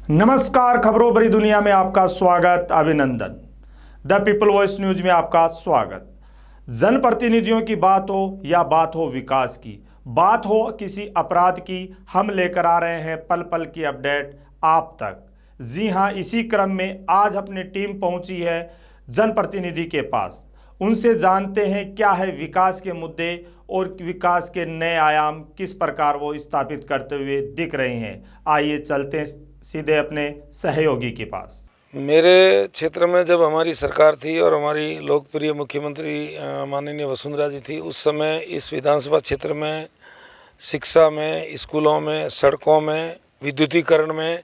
नमस्कार, खबरों भरी दुनिया में आपका स्वागत, अभिनंदन। द पीपल वॉइस न्यूज में आपका स्वागत। जनप्रतिनिधियों की बात हो या बात हो विकास की, बात हो किसी अपराध की, हम लेकर आ रहे हैं पल पल की अपडेट आप तक। जी हां, इसी क्रम में आज अपनी टीम पहुंची है जनप्रतिनिधि के पास। उनसे जानते हैं क्या है विकास के मुद्दे और विकास के नए आयाम किस प्रकार वो स्थापित करते हुए दिख रहे हैं। आइए चलते हैं सीधे अपने सहयोगी के पास। मेरे क्षेत्र में जब हमारी सरकार थी और हमारी लोकप्रिय मुख्यमंत्री माननीय वसुंधरा जी थी, उस समय इस विधानसभा क्षेत्र में शिक्षा में, स्कूलों में, सड़कों में, विद्युतीकरण में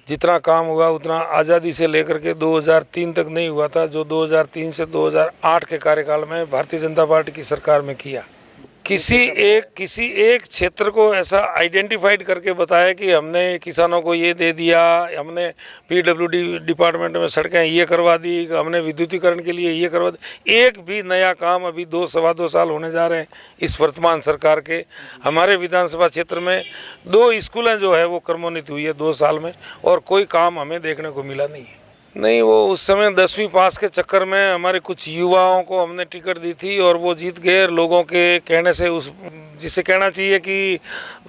जितना काम हुआ उतना आज़ादी से लेकर के 2003 तक नहीं हुआ था, जो 2003 से 2008 के कार्यकाल में भारतीय जनता पार्टी की सरकार में किया। किसी एक क्षेत्र को ऐसा आइडेंटिफाइड करके बताया कि हमने किसानों को ये दे दिया, हमने पीडब्ल्यूडी डिपार्टमेंट में सड़कें ये करवा दी, हमने विद्युतीकरण के लिए ये करवा दी। एक भी नया काम अभी सवा दो साल होने जा रहे हैं इस वर्तमान सरकार के। हमारे विधानसभा क्षेत्र में 2 स्कूलें जो है वो क्रमोन्नत हुई है 2 साल में, और कोई काम हमें देखने को मिला नहीं है। नहीं, वो उस समय 10वीं पास के चक्कर में हमारे कुछ युवाओं को हमने टिकट दी थी और वो जीत गए। लोगों के कहने से, उस जिसे कहना चाहिए कि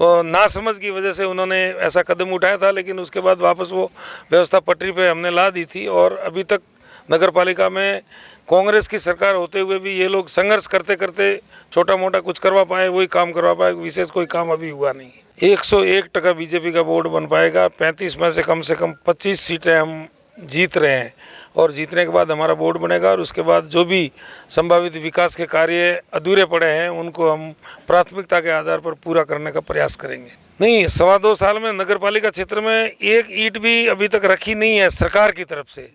नासमझ की वजह से उन्होंने ऐसा कदम उठाया था, लेकिन उसके बाद वापस वो व्यवस्था पटरी पे हमने ला दी थी। और अभी तक नगर पालिका में कांग्रेस की सरकार होते हुए भी ये लोग संघर्ष करते करते छोटा मोटा कुछ करवा पाए, वही काम करवा पाए, विशेष कोई काम अभी हुआ नहीं। 101% बीजेपी का बोर्ड बन पाएगा। 35 में से कम 25 सीटें हम जीत रहे हैं, और जीतने के बाद हमारा बोर्ड बनेगा, और उसके बाद जो भी संभावित विकास के कार्य अधूरे पड़े हैं उनको हम प्राथमिकता के आधार पर पूरा करने का प्रयास करेंगे। नहीं, सवा 2 साल में नगर पालिका क्षेत्र में एक ईंट भी अभी तक रखी नहीं है सरकार की तरफ से,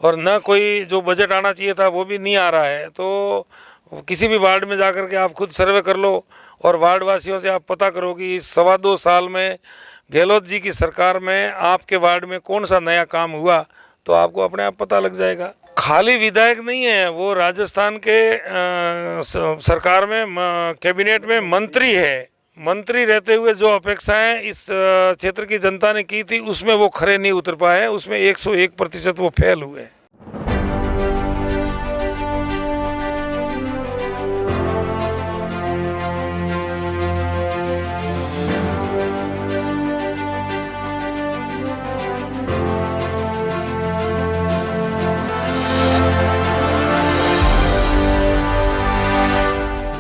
और न कोई जो बजट आना चाहिए था वो भी नहीं आ रहा है। तो किसी भी वार्ड में जाकर के आप खुद सर्वे कर लो और वार्ड वासियों से आप पता करो कि सवा 2 साल में गहलोत जी की सरकार में आपके वार्ड में कौन सा नया काम हुआ, तो आपको अपने आप पता लग जाएगा। खाली विधायक नहीं है, वो राजस्थान के सरकार में कैबिनेट में मंत्री है। मंत्री रहते हुए जो अपेक्षाएं इस क्षेत्र की जनता ने की थी उसमें वो खरे नहीं उतर पाए हैं, उसमें 101% वो फेल हुए।